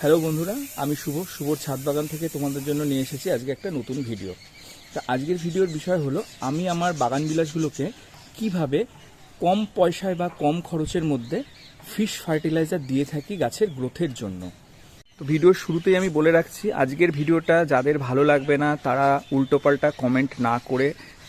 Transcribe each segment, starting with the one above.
Hello বন্ধুরা, আমি শুভর ছাদ বাগান থেকে তোমাদের জন্য নিয়ে এসেছি আজকে একটা নতুন ভিডিও। তা আজকের ভিডিওর বিষয় হলো আমি আমার বাগান বিলাসগুলোকে কিভাবে কম পয়সায় বা কম খরচের মধ্যে ফিশ ফার্টিলাইজার দিয়ে থাকি গাছের গ্রোথের জন্য। তো ভিডিওর শুরুতেই আমি বলে রাখছি, আজকের ভিডিওটা যাদের ভালো লাগবে না তারা উল্টোপাল্টা কমেন্ট না করে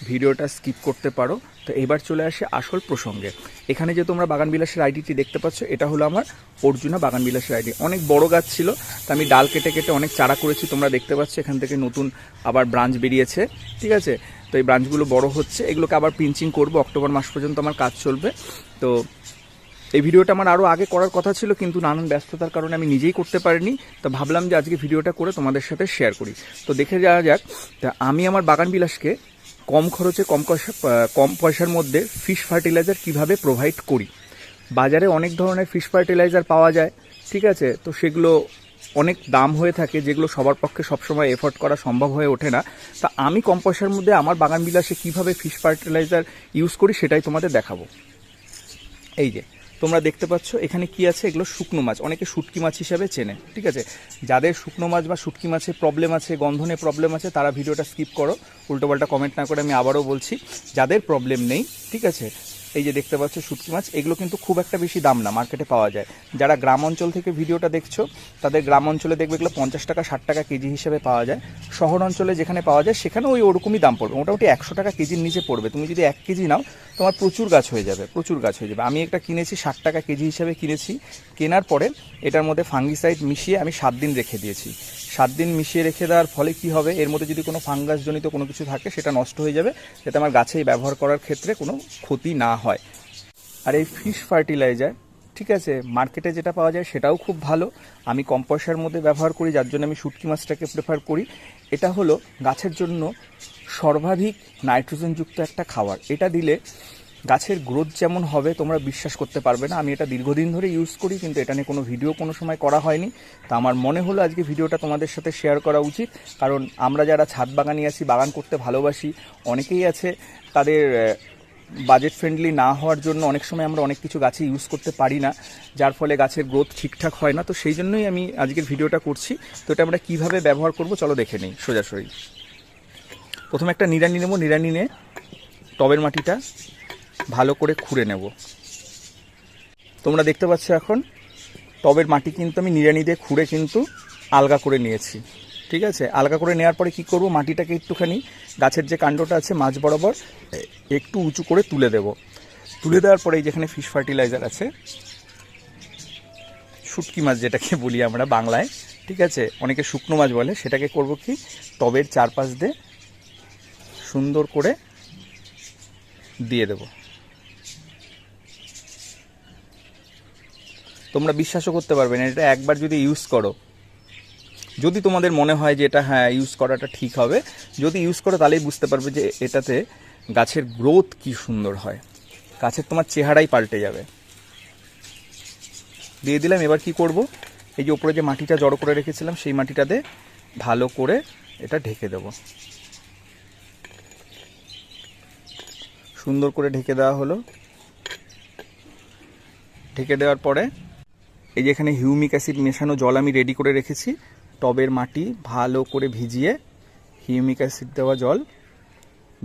ভিডিওটা স্কিপ করতে পারো। তো এবার চলে আসে আসল প্রসঙ্গে। এখানে যে তোমরা বাগান বিলাসের আইডিটি দেখতে পাচ্ছ, এটা হলো আমার অর্জুনা বাগান বিলাসের আইডি। অনেক বড় গাছ ছিল, তা আমি ডাল কেটে কেটে অনেক চারা করেছি, তোমরা দেখতে পাচ্ছ এখান থেকে নতুন আবার ব্রাঞ্চ বেরিয়েছে। ঠিক আছে, তো এই ব্রাঞ্চগুলো বড় হচ্ছে, এগুলোকে আবার পিঞ্চিং করবো, অক্টোবর মাস পর্যন্ত আমার কাজ চলবে। তো এই ভিডিওটা আমার আরও আগে করার কথা ছিল, কিন্তু নানান ব্যস্ততার কারণে আমি নিজেই করতে পারিনি। তো ভাবলাম যে আজকে ভিডিওটা করে তোমাদের সাথে শেয়ার করি। তো দেখে যাওয়া যাক, তা আমি আমার বাগান বিলাসকে কম খরচে কম পয়সার মধ্যে ফিশ ফার্টিলাইজার কিভাবে প্রোভাইড করি। বাজারে অনেক ধরনের ফিশ ফার্টিলাইজার পাওয়া যায়, ঠিক আছে, তো সেগুলো অনেক দাম হয়ে থাকে, যেগুলো সবার পক্ষে সবসময় এফোর্ড করা সম্ভব হয়ে ওঠে না। তা আমি কম পয়সার মধ্যে আমার বাগান বিলাসে কীভাবে ফিশ ফার্টিলাইজার ইউজ করি সেটাই তোমাদের দেখাবো। এই যে তোমরা দেখতে পাচ্ছ এখানে কি আছে, এগুলো শুকনো মাছ, অনেকে শুটকি মাছ হিসাবে চেনে। ঠিক আছে, যাদের শুকনো মাছ বা শুটকি মাছের প্রবলেম আছে, গন্ধনে প্রবলেম আছে, তারা ভিডিওটা স্কিপ করো, উল্টোপাল্টা কমেন্ট না করে। আমি আবারও বলছি, যাদের প্রবলেম নেই, ঠিক আছে, এই যে দেখতে পাচ্ছ শুটকি মাছ, এগুলো কিন্তু খুব একটা বেশি দাম না, মার্কেটে পাওয়া যায়। যারা গ্রাম অঞ্চল থেকে ভিডিওটা দেখছো, তাদের গ্রাম অঞ্চলে দেখবে এগুলো 50 টাকা 60 টাকা কেজি হিসেবে পাওয়া যায়। শহর অঞ্চলে যেখানে পাওয়া যায় সেখানে ওরকমই দাম পড়বে, মোটামুটি 100 টাকা কেজির নিচে পড়বে। তুমি যদি 1 কেজি নাও, তোমার প্রচুর গাছ হয়ে যাবে। আমি একটা কিনেছি 60 টাকা কেজি হিসেবে কিনেছি। কেনার পরে এটার মধ্যে ফাঙ্গিসাইড মিশিয়ে আমি 7 দিন রেখে দিয়েছি। 7 দিন মিশিয়ে রেখে দেওয়ার ফলে কি হবে, এর মধ্যে যদি কোনো ফাঙ্গাসজনিত কোনো কিছু থাকে সেটা নষ্ট হয়ে যাবে, যাতে আমার গাছে ব্যবহার করার ক্ষেত্রে কোনো ক্ষতি না হয়। আর এই ফিশ ফার্টিলাইজার, ঠিক আছে, মার্কেটে যেটা পাওয়া যায় সেটাও খুব ভালো। আমি কম পয়সার মধ্যে ব্যবহার করি, যার জন্য আমি শুটকি মাছটাকে প্রেফার করি। এটা হলো গাছের জন্য সর্বাধিক নাইট্রোজেনযুক্ত একটা খাবার। এটা দিলে গাছের গ্রোথ যেমন হবে তোমরা বিশ্বাস করতে পারবে না। আমি এটা দীর্ঘদিন ধরে ইউজ করি, কিন্তু এটা নিয়ে কোনো ভিডিও কোনো সময় করা হয়নি। তা আমার মনে হলো আজকে ভিডিওটা তোমাদের সাথে শেয়ার করা উচিত, কারণ আমরা যারা ছাদ বাগানি আছি, বাগান করতে ভালোবাসি, অনেকেই আছে তাদের বাজেট ফ্রেন্ডলি না হওয়ার জন্য অনেক সময় আমরা অনেক কিছু গাছে ইউজ করতে পারি না, যার ফলে গাছের গ্রোথ ঠিকঠাক হয় না। তো সেই জন্যই আমি আজকের ভিডিওটা করছি। তো এটা আমরা কীভাবে ব্যবহার করব চলো দেখে নিই সোজাসুজি। প্রথমে একটা নিড়ানি নেব, নিড়ানি নিয়ে টবের মাটিটা ভালো করে খুঁড়ে নেব। তোমরা দেখতে পাচ্ছ এখন টবের মাটি কিন্তু আমি নিড়ানি দিয়ে খুঁড়ে কিন্তু আলগা করে নিয়েছি। ঠিক আছে, আলগা করে নেওয়ার পরে কি করব, মাটিটাকে একটুখানি গাছের যে কাণ্ডটা আছে মাঝ বরাবর একটু উঁচু করে তুলে দেব। তুলে দেওয়ার পরে যেখানে ফিশ ফার্টিলাইজার আছে, শুটকি মাছ যেটাকে বলি আমরা বাংলায়, ঠিক আছে, অনেকে শুকনো মাছ বলে, সেটাকে করব কি, টবের চারপাশ দিয়ে সুন্দর করে দিয়ে দেব। তোমরা বিশ্বাসও করতে পারবে না, এটা একবার যদি ইউজ করো, যদি তোমাদের মনে হয় যে এটা হ্যাঁ ইউজ করাটা ঠিক হবে, যদি ইউজ করো তাহলেই বুঝতে পারবে যে এটাতে গাছের গ্রোথ কি সুন্দর হয়, গাছের তোমার চেহারাই পাল্টে যাবে। দিয়ে দিলাম। এবার কি করব, এই যে উপরে যে মাটিটা জড়ো করে রেখেছিলাম সেই মাটিটাতে ভালো করে এটা ঢেকে দেব। সুন্দর করে ঢেকে দেওয়া হলো। ঢেকে দেওয়ার পরে এই যে এখানে হিউমিক অ্যাসিড মেশানো জল আমি রেডি করে রেখেছি, টবের মাটি ভালো করে ভিজিয়ে হিউমিক অ্যাসিড দেওয়া জল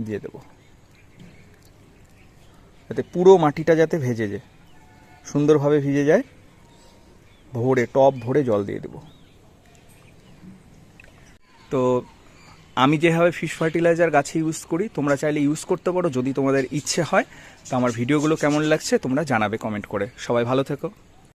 দিয়ে দেব, যাতে পুরো মাটিটা যাতে ভেজে যায়, সুন্দরভাবে ভিজে যায়। ভরে টব ভরে জল দিয়ে দেব। তো আমি যেভাবে ফিশ ফার্টিলাইজার গাছে ইউজ করি, তোমরা চাইলে ইউজ করতে পারো যদি তোমাদের ইচ্ছে হয়। তো আমার ভিডিওগুলো কেমন লাগছে তোমরা জানাবে কমেন্ট করে। সবাই ভালো থেকো।